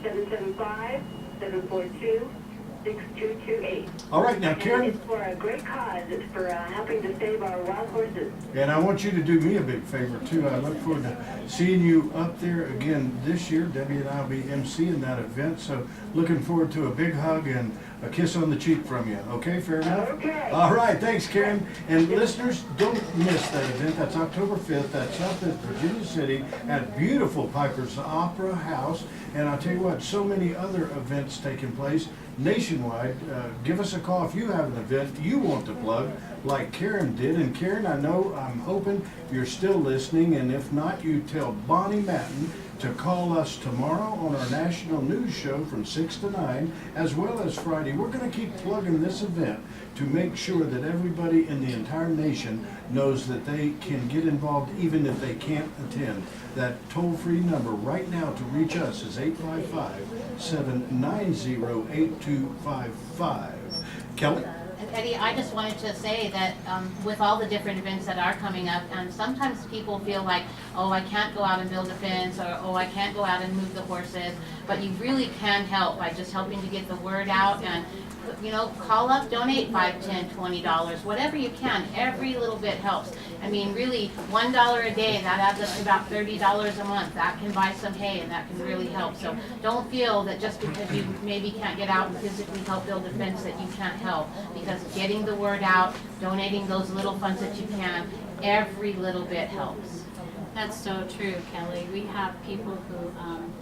775-742-6228. All right, now, And Karen, it's for a great cause. It's for helping to save our wild horses. and I want you to do me a big favor, too. I look forward to seeing you up there again this year. Debbie and I will be emceeing that event, so looking forward to a big hug and a kiss on the cheek from you. Okay, fair enough? Okay. All right, thanks, Karen. And listeners, don't miss that event. That's October 5th. That's up at Virginia City at beautiful Piper's Opera House. And I'll tell you what, so many other events taking place nationwide. Give us a call if you have an event you want to plug, like Karen did. And Karen, I'm hoping you're still listening. And if not, you tell Bonnie Matten to call us tomorrow on our national news show from 6 to 9, as well as Friday. We're going to keep plugging this event to make sure that everybody in the entire nation knows that they can get involved even if they can't attend. That toll-free number right now to reach us is 855-790-8255. Kelly? Eddie, I just wanted to say that with all the different events that are coming up, and sometimes people feel like, oh, I can't go out and build a fence, or oh, I can't go out and move the horses, but you really can help by just helping to get the word out and, you know, call up, donate $5, $10, $20, whatever you can. Every little bit helps. I mean, really, $1 a day, that adds up to about $30 a month. That can buy some hay, and that can really help. So don't feel that just because you maybe can't get out and physically help build a fence that you can't help. Because getting the word out, donating those little funds that you can, every little bit helps. That's so true, Kelly. We have people who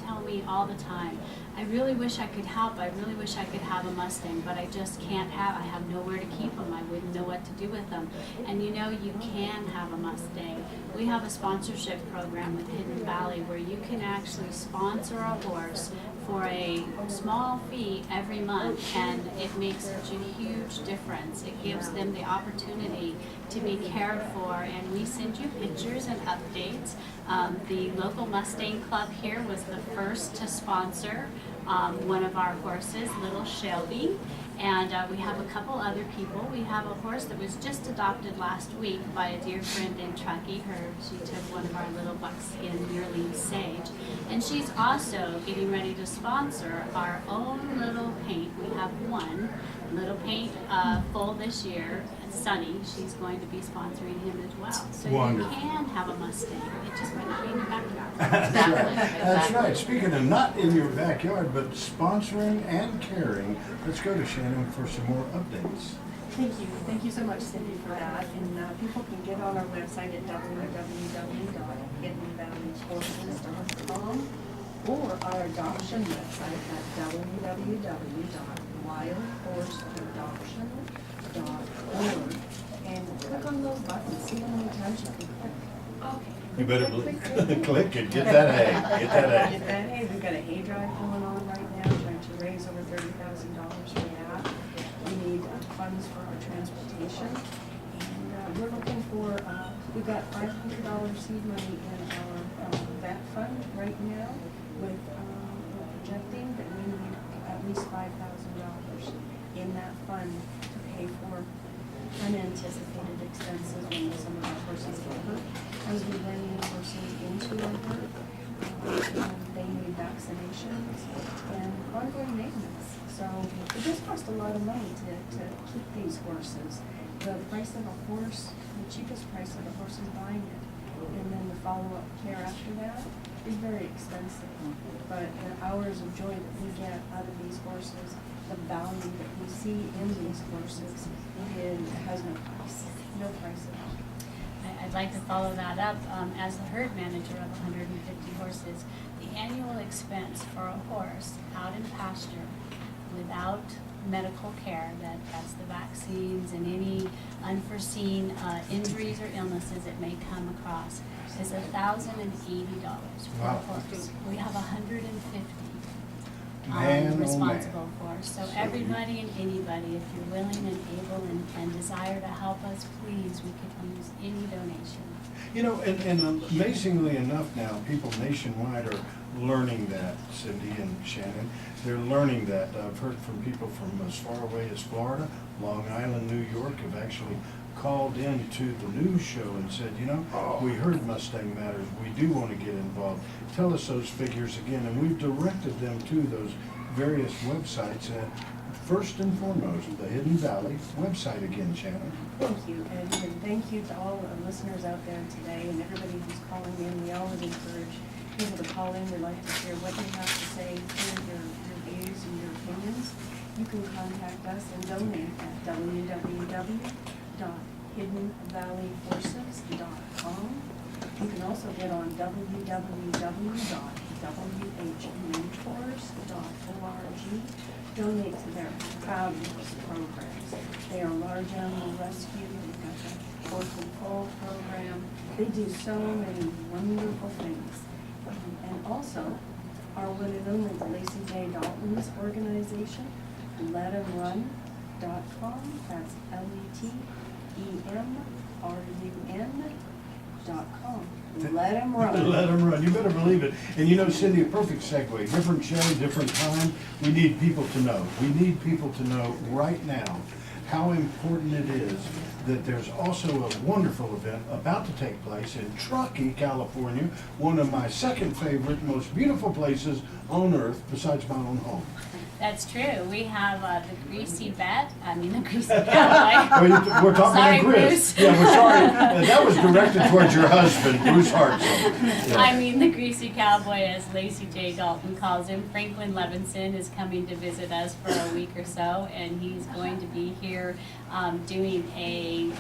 tell me all the time, I really wish I could help. I really wish I could have a Mustang, but I just can't have. I have nowhere to keep them. I wouldn't know what to do with them. And you know, you can have a Mustang. We have a sponsorship program with Hidden Valley where you can actually sponsor a horse for a small fee every month, and it makes such a huge difference. It gives them the opportunity to be cared for, and we send you pictures and updates. The local Mustang Club here was the first to sponsor one of our horses, Little Shelby, and we have a couple other people. We have a horse that was just adopted last week by a dear friend in Truckee. She took one of our little buckskin yearling Sage, and she's also getting ready to sponsor our own little paint. We have one little paint full this year. Sunny, she's going to be sponsoring him as well. So Wonderful. You can have a Mustang. It just might not be in your backyard. That's right. That's right. Speaking of not in your backyard, but sponsoring and caring, let's go to Shannon for some more updates. Thank you. Thank you so much, Cindy, for that. And people can get on our website at www.hiddenvalleys.com or our adoption website at www.wildhorseadoption.org, and click on those buttons, see how many times you can click. Okay. You better click and get that hay. Get that hay. Get that hay. We've got a hay drive going on right now, trying to raise over $30,000 for that. We need funds for our transportation, and we're looking for, we've got $500 seed money in our vet fund right now, with we're projecting that we need at least $5,000 in that fund to pay for unanticipated expenses when some of our horses get hurt. as we bring new horses into our herd. They need vaccinations and ongoing maintenance. So it does cost a lot of money to keep these horses. The price of a horse, the cheapest price of a horse is buying it. And then the follow-up care after that is very expensive. But the hours of joy that we get out of these horses, the value that we see in these horses, has no price. No price at all. I'd like to follow that up. As the herd manager of 150 horses, the annual expense for a horse out in pasture without medical care, that's the vaccines and any unforeseen injuries or illnesses it may come across, is $1,080 for Wow. a horse. We have 150 Man, oh, responsible for. So everybody and anybody, if you're willing and able and desire to help us, please, we could use any donation. You know, and amazingly enough now, people nationwide are learning that, Cindy and Shannon. They're learning that. I've heard from people from as far away as Florida, Long Island, New York, have actually called in to the news show and said, you know, we heard Mustang Matters, we do want to get involved. Tell us those figures again, and we've directed them to those various websites. First and foremost, the Hidden Valley website again, Shannon. Thank you, and thank you to all the listeners out there today and everybody who's calling in. We always encourage people to call in. We'd like to hear what you have to say, hear your views and your opinions. You can contact us and donate at www.hiddenvalleyhorses.com. You can also get on www.whmentors.org. Donate to their proud horse programs. They are large animal rescue. They've got the Horse and Foal program. They do so many wonderful things. And also, our one and only Lacey J. Dalton's organization, LetHimRun.com. That's LETEMRUN.com. Let him run. Let them run. You better believe it. And you know, Cindy, a perfect segue. Different show, different time. We need people to know. We need people to know right now how important it is that there's also a wonderful event about to take place in Truckee, California, one of my second favorite, most beautiful places on earth besides my own home. That's true. We have the Greasy Cowboy. We're talking Sorry, to Chris. Bruce. Yeah, we're sorry. That was directed towards your husband, Bruce Hartson. Yeah. The Greasy Cowboy, as Lacey J. Dalton calls him. Franklin Levinson is coming to visit us for a week or so, and he's going to be here doing a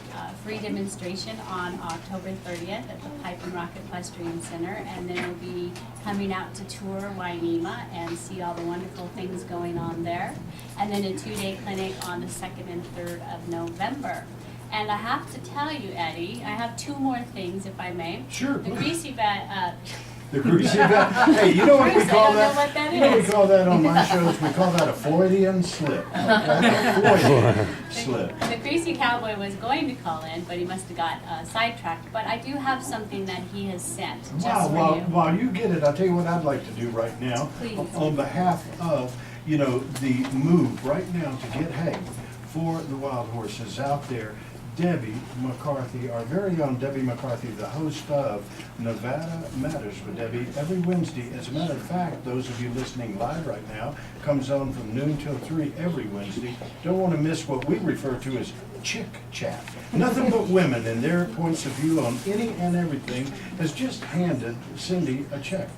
free demonstration on October 30th at the Pipe and Rock Equestrian Center, and then we'll be coming out to tour Wainema and see all the wonderful things going on there, and then a 2-day clinic on the 2nd and 3rd of November. And I have to tell you, Eddie, I have 2 more things, if I may. Sure. The Greasy Bat. The greasy bat. Hey, you know what we Bruce, call I don't that? know what that You know what we is. call that on my shows? We call that a Freudian slip. Okay? A Freudian slip. The Greasy Cowboy was going to call in, but he must have got sidetracked. But I do have something that he has sent just Wow, for you. while you get it, I'll tell you what I'd like to do right now. Please. On behalf of, you know, the move right now to get hay for the wild horses out there. Debbie McCarthy, our very own Debbie McCarthy, the host of Nevada Matters with Debbie every Wednesday. As a matter of fact, those of you listening live right now, comes on from noon till 3 every Wednesday. Don't want to miss what we refer to as chick chat. Nothing but women and their points of view on any and everything. Has just handed Cindy a check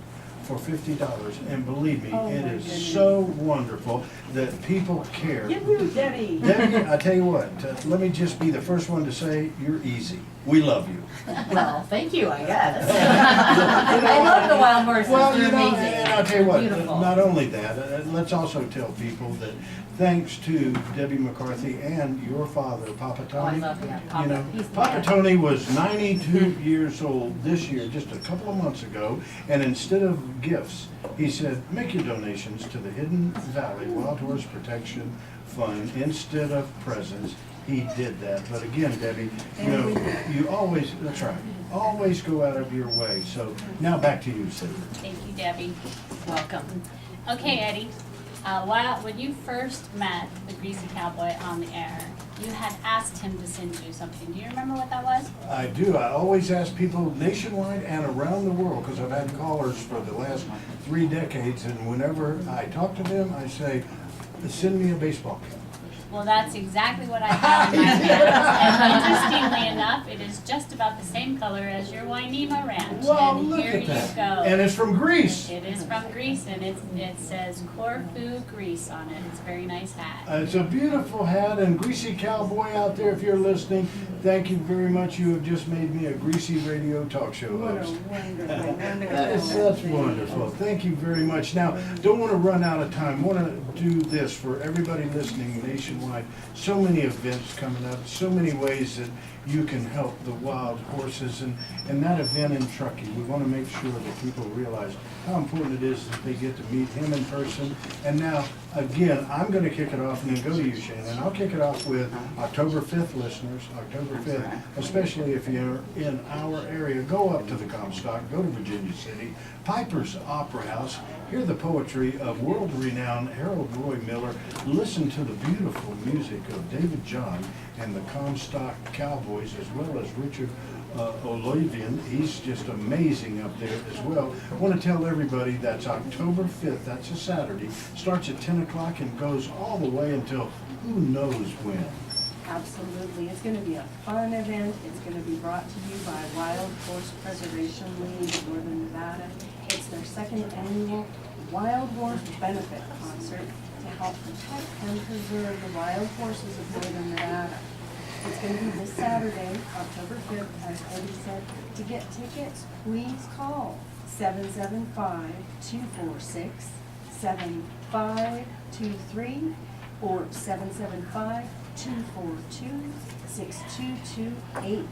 for $50, and believe me, Oh, it my is goodness. so wonderful that people care. Give you Debbie. Debbie, I tell you what, let me just be the first one to say, you're easy. We love you. Well, thank you, I guess. I love the wild horses, Well, they're you know, amazing. and I'll tell you what, Beautiful. not only that, let's also tell people that thanks to Debbie McCarthy and your father, Papa Oh, I Tony. love him. You Papa, know, he's the Papa man. Tony was 92 years old this year, just a couple of months ago, and instead of gifts, he said, make your donations to the Hidden Valley Wild Horse Protection Fund instead of presents. He did that. But again, Debbie, you know, you always, that's right, always go out of your way. So now back to you, Cindy. Thank you, Debbie. Welcome. Okay, Eddie. When you first met the Greasy Cowboy on the air, you had asked him to send you something. Do you remember what that was? I do. I always ask people nationwide and around the world, because I've had callers for the last 3 decades, and whenever I talk to them, I say, send me a baseball cap. Well, that's exactly what I have in my hands. And interestingly enough, it is just about the same color as your Wainema Ranch. Well, and look here at you that. go. And it's from Greece. It is from Greece, and it says Corfu, Greece on it. It's a very nice hat. It's a beautiful hat, and Greasy Cowboy out there, if you're listening, thank you very much. You have just made me a Greasy Radio talk show What a host. wonderful, wonderful. That's wonderful. Thank you very much. Now, don't want to run out of time. Want to do this for everybody listening nationwide. So many events coming up, so many ways that you can help the wild horses, and that event in Truckee. We want to make sure that people realize how important it is that they get to meet him in person. And now, again, I'm going to kick it off and then go to you, Shannon. I'll kick it off with October 5th, listeners, October 5th, especially if you're in our area. Go up to the Comstock, go to Virginia City, Piper's Opera House, hear the poetry of world-renowned Harold Roy Miller, listen to the beautiful music of David John and the Comstock Cowboys, as well as Richard Olivian. He's just amazing up there as well. I want to tell everybody that's October 5th, that's a Saturday, starts at 10 o'clock and goes all the way until who knows when. Absolutely. It's going to be a fun event. It's going to be brought to you by Wild Horse Preservation League of Northern Nevada. It's their 2nd annual Wild Horse Benefit Concert to help protect and preserve the wild horses of Northern Nevada. It's going to be this Saturday, October 5th, as Eddie said. To get tickets, please call 775-246-7523 or 775-242-6228.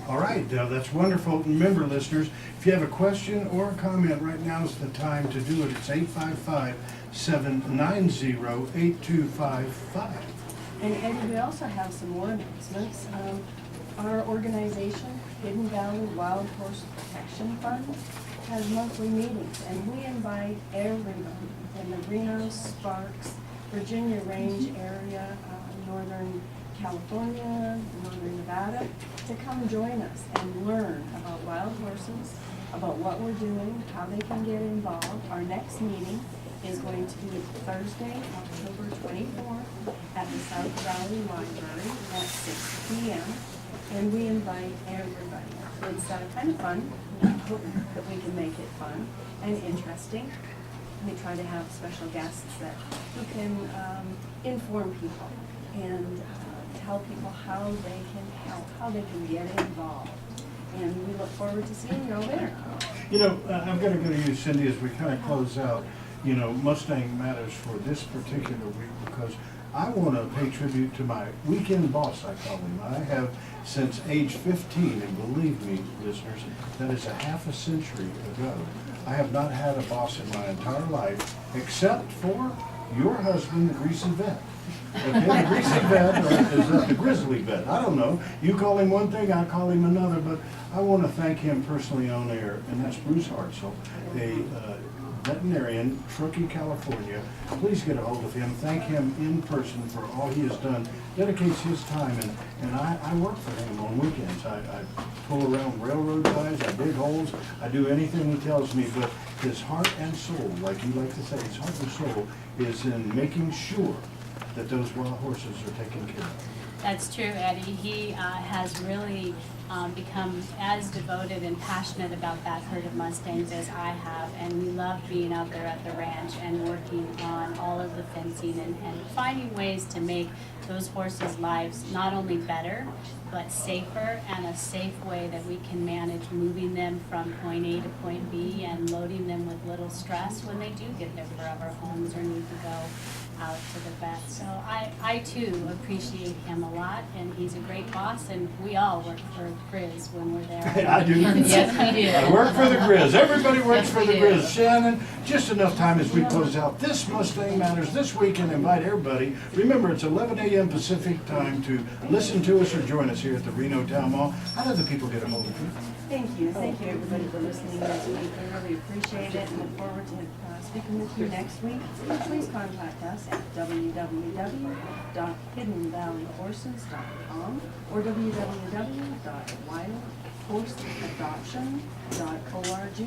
All right, that's wonderful. Remember, listeners, if you have a question or a comment, right now is the time to do it. It's 855-790-8255. And Eddie, we also have some more announcements. Our organization, Hidden Valley Wild Horse Protection Fund, has monthly meetings, and we invite everyone in the Reno, Sparks, Virginia Range area, Northern California, Northern Nevada, to come join us and learn about wild horses, about what we're doing, how they can get involved. Our next meeting is going to be Thursday, October 24th at the South Valley Library at 6 p.m. And we invite everybody. It's kind of fun. We hope that we can make it fun and interesting. We try to have special guests who can inform people and tell people how they can help, how they can get involved. And we look forward to seeing you over there. You know, I've got to go to you, Cindy, as we kind of close out. You know, Mustang Matters for this particular week because I want to pay tribute to my weekend boss, I call him. I have since age 15, and believe me, listeners, that is a half a century ago. I have not had a boss in my entire life except for your husband, the Greasy Vet. Okay, the Greasy Vet, or is that the Grizzly Vet? I don't know. You call him one thing, I call him another, but I want to thank him personally on air, and that's Bruce Hartzell, a veterinarian, Truckee, California. Please get a hold of him. Thank him in person for all he has done. Dedicates his time, and I work for him on weekends. I pull around railroad ties, I dig holes, I do anything he tells me, but his heart and soul, like you like to say, his heart and soul is in making sure that those wild horses are taken care of. That's true, Eddie. He has really become as devoted and passionate about that herd of Mustangs as I have, and we love being out there at the ranch and working on all of the fencing and finding ways to make those horses' lives not only better, but safer, and a safe way that we can manage moving them from point A to point B and loading them with little stress when they do get their forever homes or need to go out to the vet. So I too appreciate him a lot, and he's a great boss, and we all work for Grizz when we're there. I do. Yes, we do. I work for the Grizz. Everybody works Yes, for we the do. Grizz. Shannon, just enough time as we close out this Mustang Matters this week and invite everybody. Remember, it's 11 a.m. Pacific time to listen to us or join us here at the Reno Town Mall. How do the people get a hold of you? Thank you everybody for listening this week. We really appreciate it and look forward to speaking with you next week. Please contact us at www.hiddenvalleyhorses.com or www.wildhorseadoption.org.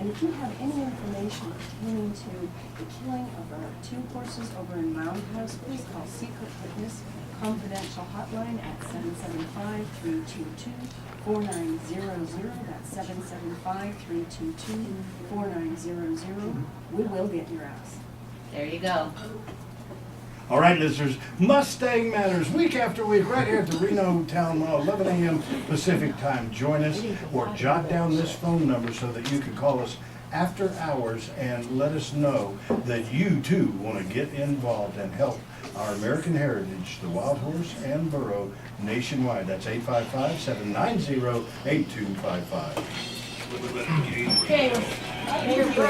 And if you have any information pertaining to the killing of our 2 horses over in Mound House, please call Secret Witness Confidential Hotline at 775-322-4900. That's 775-322-4900. We will get your ass. There you go. All right, listeners, Mustang Matters, week after week, right here at the Reno Town Mall, 11 a.m. Pacific time. Join us or jot down this phone number so that you can call us after hours and let us know that you too want to get involved and help our American heritage, the wild horse and burro, nationwide. That's 855-790-8255. Okay,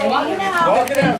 walking out. Walk it out.